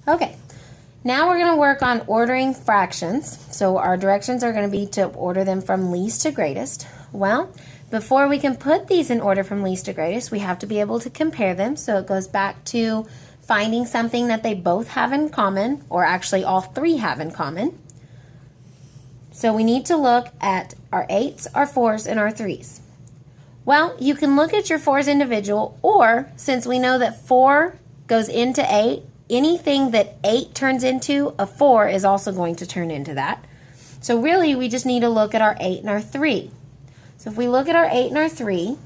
Okay, now we're going to work on ordering fractions. So our directions are going to be to order them from least to greatest. Well, before we can put these in order from least to greatest, we have to be able to compare them. So it goes back to finding something that they both have in common, or actually all three have in common. So we need to look at our 8s, our 4s, and our 3s. Well, you can look at your 4s individual, or since we know that 4 goes into 8, anything that 8 turns into, a 4 is also going to turn into that. So really, we just need to look at our 8 and our 3. So if we look at our 8 and our 3,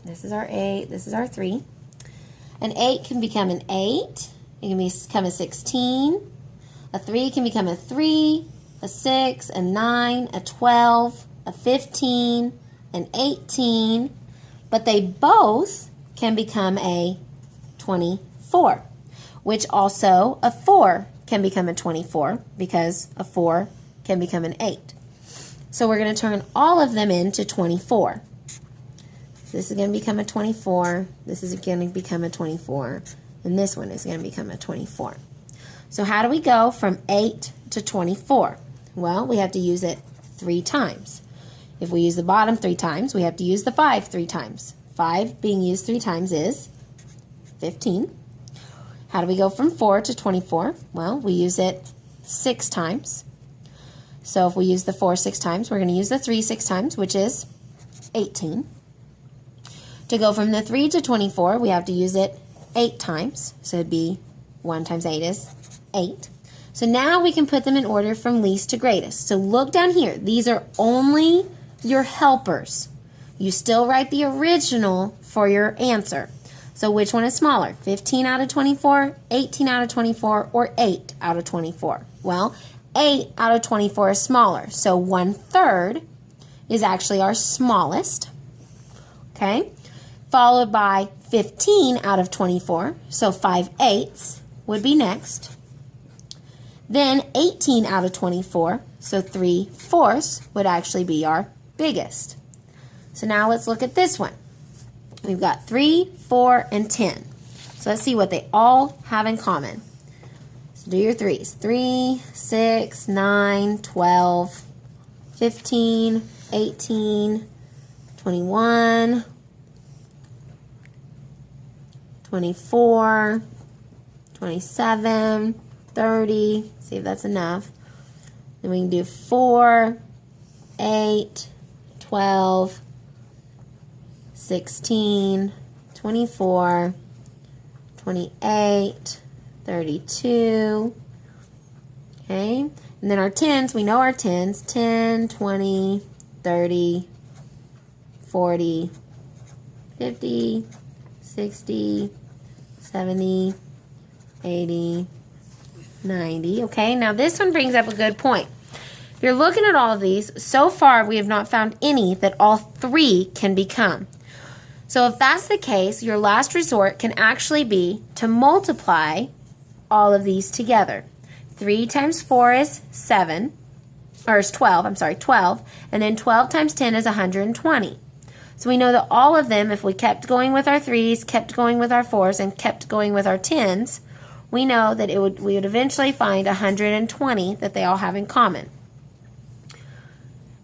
this is our 8, this is our 3. An 8 can become an 8, it can become a 16, a 3 can become a 3, a 6, a 9, a 12, a 15, an 18, but they both can become a 24, which also a 4 can become a 24 because a 4 can become an 8. So we're going to turn all of them into 24. This is going to become a 24, this is going to become a 24, and this one is going to become a 24. So how do we go from 8 to 24? Well, we have to use it 3 times. If we use the bottom 3 times, we have to use the 5 3 times. 5 being used 3 times is 15. How do we go from 4 to 24? Well, we use it 6 times. So if we use the 4 6 times, we're going to use the 3 6 times, which is 18. To go from the 3 to 24, we have to use it 8 times. So it'd be 1 times 8 is 8. So now we can put them in order from least to greatest. So look down here. These are only your helpers. You still write the original for your answer. So which one is smaller? 15 out of 24, 18 out of 24, or 8 out of 24? Well, 8 out of 24 is smaller. So 1/3 is actually our smallest. Okay? Followed by 15 out of 24. So 5/8 would be next. Then 18 out of 24, so 3/4 would actually be our biggest. So now let's look at this one. We've got 3, 4, and 10. So let's see what they all have in common. So do your 3s. 3, 6, 9, 12, 15, 18, 21, 24, 27, 30, see if that's enough. Then we can do 4, 8, 12, 16, 24, 28, 32. Okay, and then our 10s, we know our 10s, 10, 20, 30, 40, 50, 60, 70, 80, 90. Okay, now this one brings up a good point. If you're looking at all of these, so far we have not found any that all 3 can become. So if that's the case, your last resort can actually be to multiply all of these together. 3 times 4 is 7, or is 12, I'm sorry, 12, and then 12 times 10 is 120. So we know that all of them, if we kept going with our 3s, kept going with our 4s, and kept going with our 10s, we know that we would eventually find 120 that they all have in common.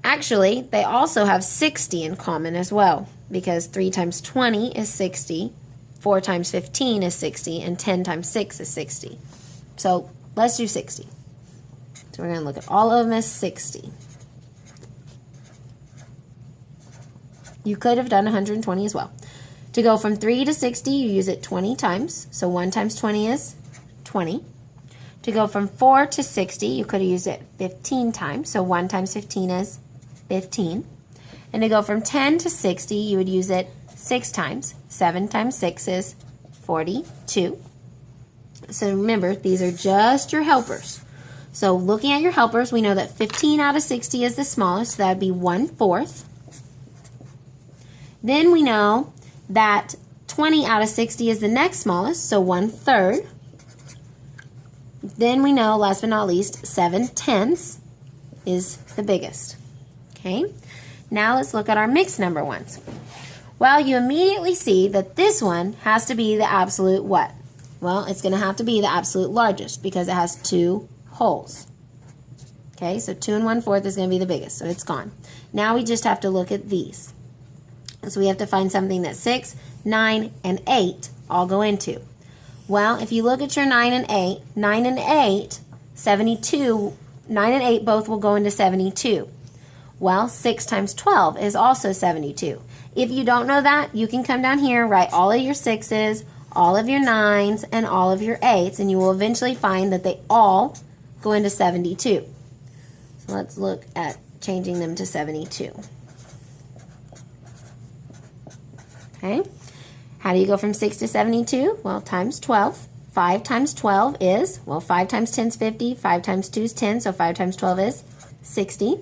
Actually, they also have 60 in common as well, because 3 times 20 is 60, 4 times 15 is 60, and 10 times 6 is 60. So let's do 60. So we're going to look at all of them as 60. You could have done 120 as well. To go from 3 to 60, you use it 20 times. So 1 times 20 is 20. To go from 4 to 60, you could have used it 15 times. So 1 times 15 is 15. And to go from 10 to 60, you would use it 6 times. 7 times 6 is 42. So remember, these are just your helpers. So looking at your helpers, we know that 15 out of 60 is the smallest, so that would be 1/4. Then we know that 20 out of 60 is the next smallest, so 1/3. Then we know, last but not least, 7/10 is the biggest. Okay, now let's look at our mixed number ones. Well, you immediately see that this one has to be the absolute what? Well, it's going to have to be the absolute largest because it has 2 wholes. Okay, so 2 1/4 is going to be the biggest, so it's gone. Now we just have to look at these. So we have to find something that 6, 9, and 8 all go into. Well, if you look at your 9 and 8, 9 and 8, 72, 9 and 8 both will go into 72. Well, 6 times 12 is also 72. If you don't know that, you can come down here, write all of your 6s, all of your 9s, and all of your 8s, and you will eventually find that they all go into 72. So let's look at changing them to 72. Okay, how do you go from 6 to 72? Well, times 12. 5 times 12 is, well, 5 times 10 is 50, 5 times 2 is 10, so 5 times 12 is 60.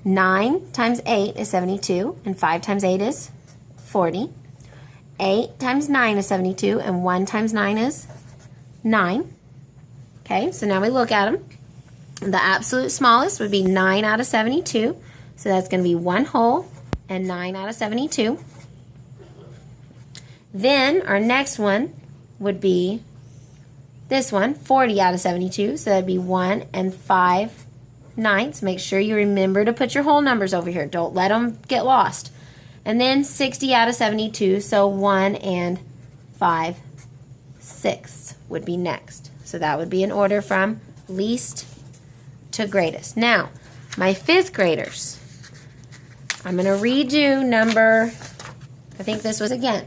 9 times 8 is 72, and 5 times 8 is 40. 8 times 9 is 72, and 1 times 9 is 9. Okay, so now we look at them. The absolute smallest would be 9 out of 72, so that's going to be 1 whole and 9 out of 72. Then our next one would be this one, 40 out of 72, so that'd be 1 and 5 ninths. Make sure you remember to put your whole numbers over here. Don't let them get lost. And then 60 out of 72, so 1 and 5 sixths would be next. So that would be in order from least to greatest. Now, my 5th graders, I'm going to redo number, I think this was again.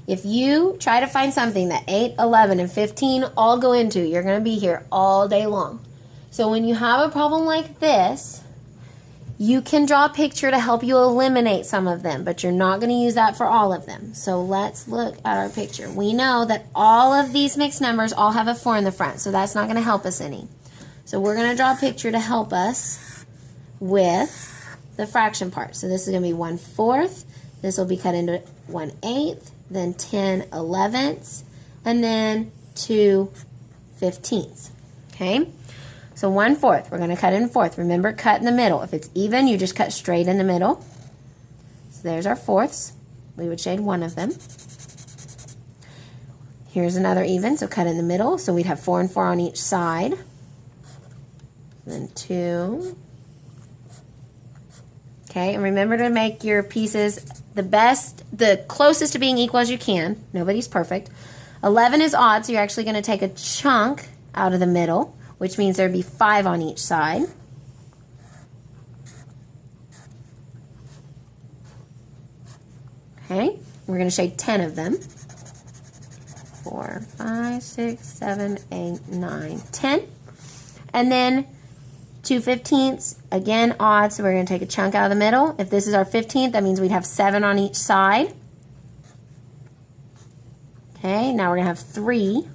If you try to find something that 8, 11, and 15 all go into, you're going to be here all day long. So when you have a problem like this, you can draw a picture to help you eliminate some of them, but you're not going to use that for all of them. So let's look at our picture. We know that all of these mixed numbers all have a 4 in the front, so that's not going to help us any. So we're going to draw a picture to help us with the fraction part. So this is going to be 1/4. This will be cut into 1/8, then 10 11ths, and then 2 15ths. Okay? So 1/4, we're going to cut in 1/4. Remember, cut in the middle. If it's even, you just cut straight in the middle. So there's our 4ths. We would shade one of them. Here's another even, so cut in the middle. So we'd have 4 and 4 on each side. Then 2. Okay, and remember to make your pieces the closest to being equal as you can. Nobody's perfect. 11 is odd, so you're actually going to take a chunk out of the middle, which means there'd be 5 on each side. Okay, we're going to shade 10 of them. 4, 5, 6, 7, 8, 9, 10. And then 2 15ths, again odd, so we're going to take a chunk out of the middle. If this is our 15th, that means we'd have 7 on each side. Okay, now we're going to have 3.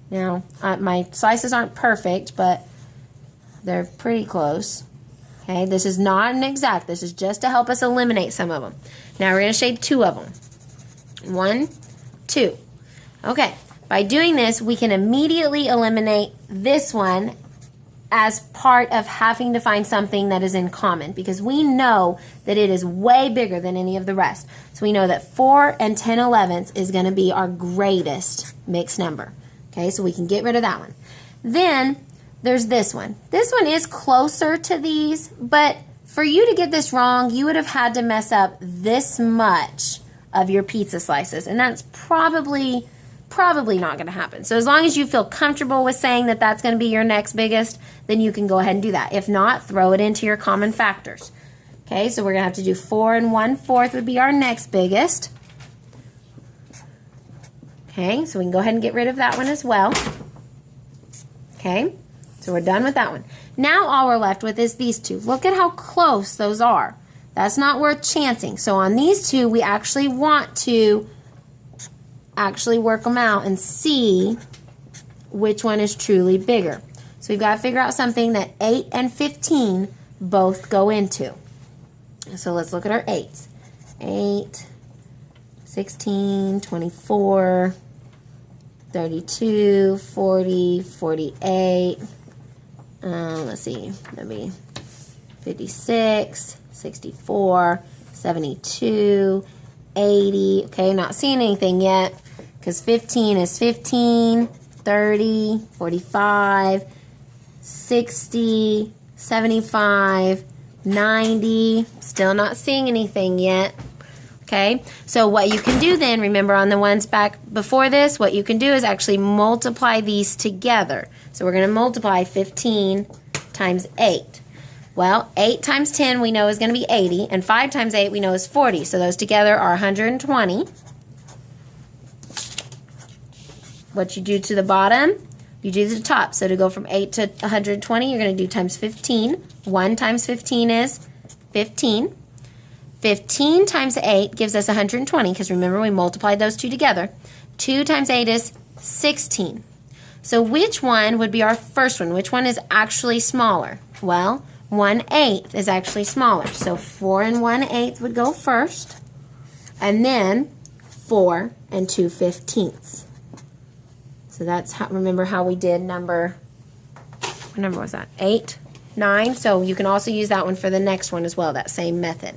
Now, my slices aren't perfect, but they're pretty close. Okay, this is not an exact. This is just to help us eliminate some of them. Now we're going to shade 2 of them. 1, 2. Okay, by doing this, we can immediately eliminate this one as part of having to find something that is in common, because we know that it is way bigger than any of the rest. So we know that 4 and 10 11ths is going to be our greatest mixed number. Okay, so we can get rid of that one. Then there's this one. This one is closer to these, but for you to get this wrong, you would have had to mess up this much of your pizza slices, and that's probably not going to happen. So as long as you feel comfortable with saying that that's going to be your next biggest, then you can go ahead and do that. If not, throw it into your common factors. Okay, so we're going to have to do 4 and 1/4 would be our next biggest. Okay, so we can go ahead and get rid of that one as well. Okay, so we're done with that one. Now all we're left with is these two. Look at how close those are. That's not worth chancing. So on these two, we actually want to work them out and see which one is truly bigger. So we've got to figure out something that 8 and 15 both go into. So let's look at our 8s. 8, 16, 24, 32, 40, 48, let's see, maybe 56, 64, 72, 80. Okay, not seeing anything yet because 15 is 15, 30, 45, 60, 75, 90. Still not seeing anything yet. Okay, so what you can do then, remember on the ones back before this, what you can do is actually multiply these together. So we're going to multiply 15 times 8. Well, 8 times 10 we know is going to be 80, and 5 times 8 we know is 40. So those together are 120. What you do to the bottom, you do to the top. So to go from 8 to 120, you're going to do times 15. 1 times 15 is 15. 15 times 8 gives us 120, because remember we multiplied those two together. 2 times 8 is 16. So which one would be our first one? Which one is actually smaller? Well, 1/8 is actually smaller. So 4 and 1/8 would go first, and then 4 and 2/15. So that's how, remember how we did number, what number was that? 8, 9. So you can also use that one for the next one as well, that same method.